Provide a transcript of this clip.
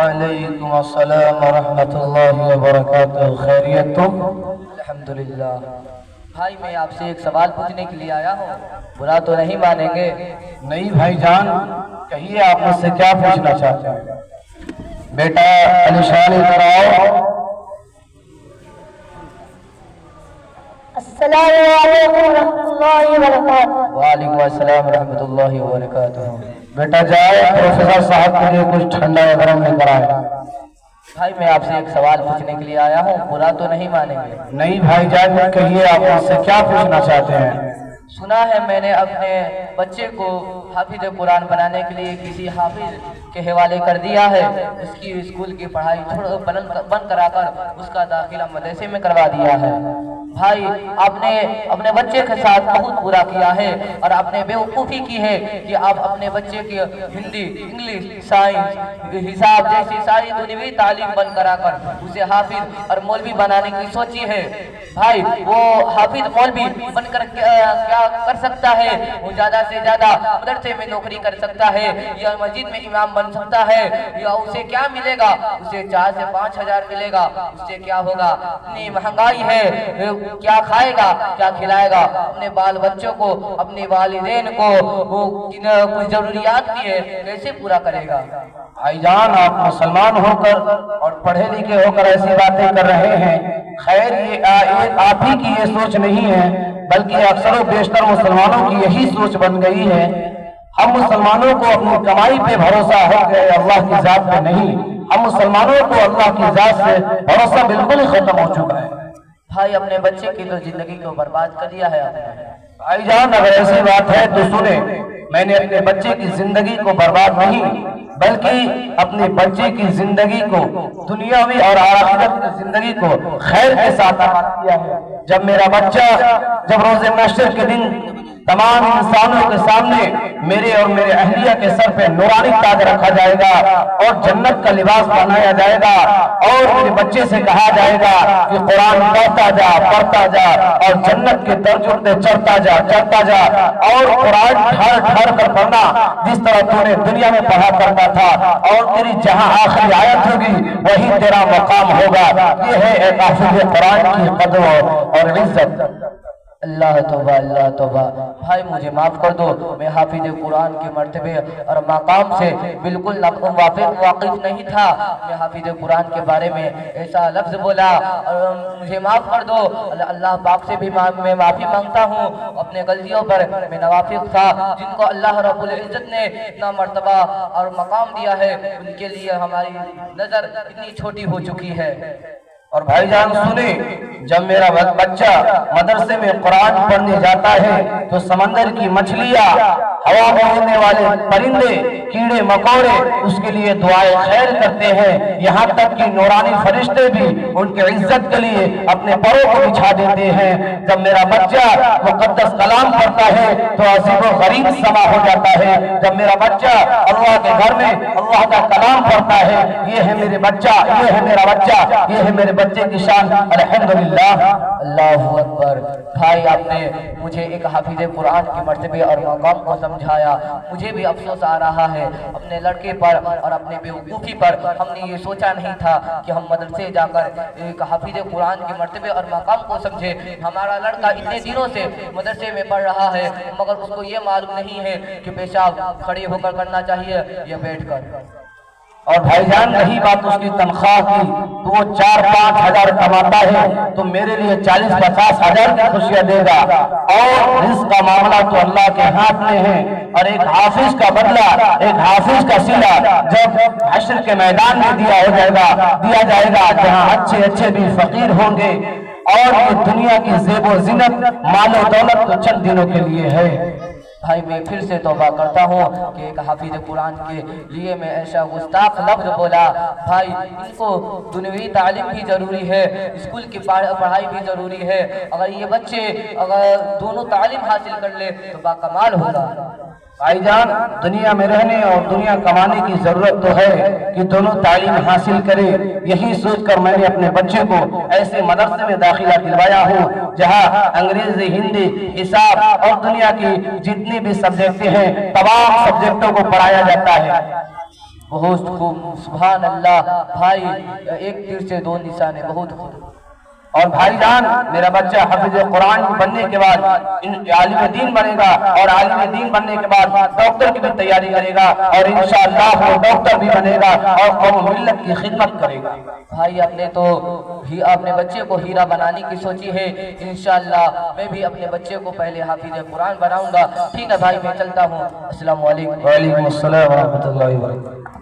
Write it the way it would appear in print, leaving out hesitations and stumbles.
وعلیکم السلام ورحمۃ اللہ وبرکاتہ. خیریت تو؟ الحمدللہ. بھائی میں آپ سے ایک سوال پوچھنے کے لیے آیا ہوں، برا تو نہیں مانیں گے؟ نہیں بھائی جان، کہیے آپ مجھ سے کیا پوچھنا چاہتے ہیں. بیٹا علی شان ادھر آؤ. السلام علیکم ورحمۃ اللہ وبرکاتہ. وعلیکم السلام ورحمۃ اللہ وبرکاتہ. بیٹا جائے پروفیسر صاحب کے لیے کچھ ٹھنڈا یا گرم لے کر آئے. بھائی میں آپ سے ایک سوال پوچھنے کے لیے آیا ہوں، برا تو نہیں مانیں گے؟ نہیں بھائی جان، کہیے آپ مجھ سے کیا پوچھنا چاہتے ہیں. سنا ہے میں نے اپنے بچے کو حافظ قرآن بنانے کے لیے کسی حافظ کے حوالے کر دیا ہے. اس کی اسکول کی پڑھائی بند کرا کر اس کا داخلہ مدرسے میں کروا دیا ہے. بھائی آپ نے اپنے بچے کے ساتھ بہت برا کیا ہے اور آپ نے بے وقوفی کی ہے کہ آپ اپنے بچے کی ہندی، انگلش، سائنس، حساب جیسی ساری دنیوی تعلیم بند کرا کر اسے حافظ اور مولوی بنانے کی سوچی ہے. بھائی وہ حافظ مولوی بن کر کیا کر سکتا ہے؟ وہ زیادہ سے زیادہ مدرسے میں نوکری کر سکتا ہے یا مسجد میں امام بن سکتا ہے. یا اسے کیا ملے گا؟ اسے 4 سے 5 ہزار ملے گا. اس سے کیا ہوگا؟ اتنی مہنگائی ہے، کیا کھائے گا، کیا کھلائے گا؟ اپنے بال بچوں کو، اپنے والدین کو کچھ ضروریات بھی ہے، کیسے پورا کرے گا؟ بھائی جان آپ مسلمان ہو کر اور پڑھے لکھے ہو کر ایسی باتیں کر رہے ہیں. خیر یہ آپ ہی کی یہ سوچ نہیں ہے بلکہ اکثر و بیشتر مسلمانوں کی یہی سوچ بن گئی ہے. ہم مسلمانوں کو اپنی کمائی پہ بھروسہ ہو گئے، اللہ کی ذات پہ نہیں. ہم مسلمانوں کو اللہ کی ذات سے بھروسہ بالکل ہی ختم ہو چکا ہے. بھائی اپنے بچے کی تو زندگی کو برباد کر دیا ہے آپ نے. بھائی جان اگر ایسی بات ہے تو سنیں، میں نے اپنے بچے کی زندگی کو برباد نہیں بلکہ اپنے بچے کی زندگی کو، دنیاوی اور آخرت کی زندگی کو خیر کے ساتھ آباد کیا ہے. جب میرا بچہ جب روز محشر کے دن تمام انسانوں کے سامنے میرے اور میرے اہلیہ کے سر پہ نورانی تاج رکھا جائے گا اور جنت کا لباس پہنایا جائے گا اور میرے بچے سے کہا جائے گا کہ قرآن پڑھتا جا اور جنت کے درجوں پہ چڑھتا جا اور قرآن ٹھہر کر پڑھنا جس طرح تو نے دنیا میں پڑھا کرتا تھا، اور تیری جہاں آخری آیت ہوگی وہی تیرا مقام ہوگا. یہ ہے ایک حافظ قرآن کی قدر اور عزت. اللہ توبہ، اللہ توبہ. بھائی مجھے معاف کر دو، میں حافظ قرآن کے مرتبے اور مقام سے بالکل واقف نہیں تھا. میں حافظ قرآن کے بارے میں ایسا لفظ بولا اور مجھے معاف کر دو. اللہ پاک سے بھی میں معافی مانگتا ہوں. اپنے غلطیوں پر میں نوافق تھا جن کو اللہ رب العزت نے اتنا مرتبہ اور مقام دیا ہے، ان کے لیے ہماری نظر اتنی چھوٹی ہو چکی ہے. اور بھائی جان سنیں، جب میرا بچہ مدرسے میں قرآن پڑھنے جاتا ہے تو سمندر کی مچھلیاں، ہوا میں اڑنے والے پرندے، کیڑے مکوڑے اس کے لیے دعائیں خیر کرتے ہیں. یہاں تک کہ نورانی فرشتے بھی ان کی عزت کے لیے اپنے پروں کو بچھا دیتے ہیں. جب میرا بچہ مقدس کلام پڑھتا ہے تو عجیب و غریب سما ہو جاتا ہے. جب میرا بچہ اللہ کے گھر میں اللہ کا کلام پڑھتا ہے، یہ ہے میرے بچہ، یہ ہے میرا بچہ، یہ ہے میرے بچے کی شان. الحمدللہ. اللہ اکبر. بھائی آپ نے مجھے ایک حافظ قرآن کے مرتبے اور مقام کو سمجھایا. مجھے بھی افسوس آ رہا ہے اپنے لڑکے پر اور اپنے بے وقوفی پر. ہم نے یہ سوچا نہیں تھا کہ ہم مدرسے جا کر ایک حافظ قرآن کے مرتبے اور مقام کو سمجھے. ہمارا لڑکا اتنے دنوں سے مدرسے میں پڑھ رہا ہے مگر اس کو یہ معلوم نہیں ہے کہ پیشاب کھڑے ہو کر کرنا چاہیے یا بیٹھ کر. اور بھائی جان رہی بات اس کی تنخواہ کی تو وہ 4-5 ہزار کماتا ہے تو میرے لیے 40-50 ہزار کی خوشیاں دے گا. اور رزق کا معاملہ تو اللہ کے ہاتھ میں ہے. اور ایک حافظ کا بدلہ، ایک حافظ کا صلہ جب حشر کے میدان میں دیا جائے گا جہاں اچھے بھی فقیر ہوں گے. اور یہ دنیا کی زیب و زینت، مال و دولت تو چند دنوں کے لیے ہے. بھائی میں پھر سے توبہ کرتا ہوں کہ ایک حافظ قرآن کے لیے میں ایسا گستاخ لفظ بولا. بھائی ان کو دنیوی تعلیم بھی ضروری ہے، اسکول کی پڑھائی بھی ضروری ہے. اگر یہ بچے دونوں تعلیم حاصل کر لے تو باکمال ہوگا. بھائی جان دنیا میں رہنے اور دنیا کمانے کی ضرورت تو ہے کہ دونوں تعلیم حاصل کرے. یہی سوچ کر میں نے اپنے بچے کو ایسے مدرسے میں داخلہ دلوایا ہوں جہاں انگریزی، ہندی، حساب اور دنیا کی جتنی بھی سبجیکٹیں ہیں تمام سبجیکٹوں کو پڑھایا جاتا ہے. بہت خوب، سبحان اللہ بھائی، ایک تیر سے دو نشانے، بہت خوب۔ اور بھائی جان، میرا بچہ حافظ قرآن بننے کے بعد عالم دین بنے گا، اور عالم دین بننے کے بعد ڈاکٹر کی بھی تیاری کرے گا، اور انشاءاللہ وہ ڈاکٹر بھی بنے گا اور قوم ملت کی خدمت کرے گا۔ بھائی اپنے بچے کو ہیرا بنانے کی سوچی ہے، انشاءاللہ میں بھی اپنے بچے کو پہلے حافظ قرآن بناؤں گا۔ ٹھیک ہے بھائی، میں چلتا ہوں، السلام علیکم۔ وعلیکم السلام ورحمۃ اللہ وبرکاتہ۔